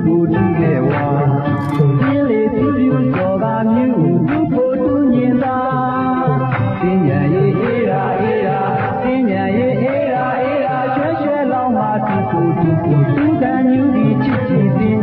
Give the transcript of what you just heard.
ကိုတူခဲ့ဝါပြင်းလေသူပြူတော်ကမျိုးသူကိုတူညင်သာတင်းညာရေးအေးရာအေးရာတင်းညာရေးအေးရာအေးရာရွှဲရွှဲလောင်းမှာသူကိုတူခံယူဒီချစ်ချစ်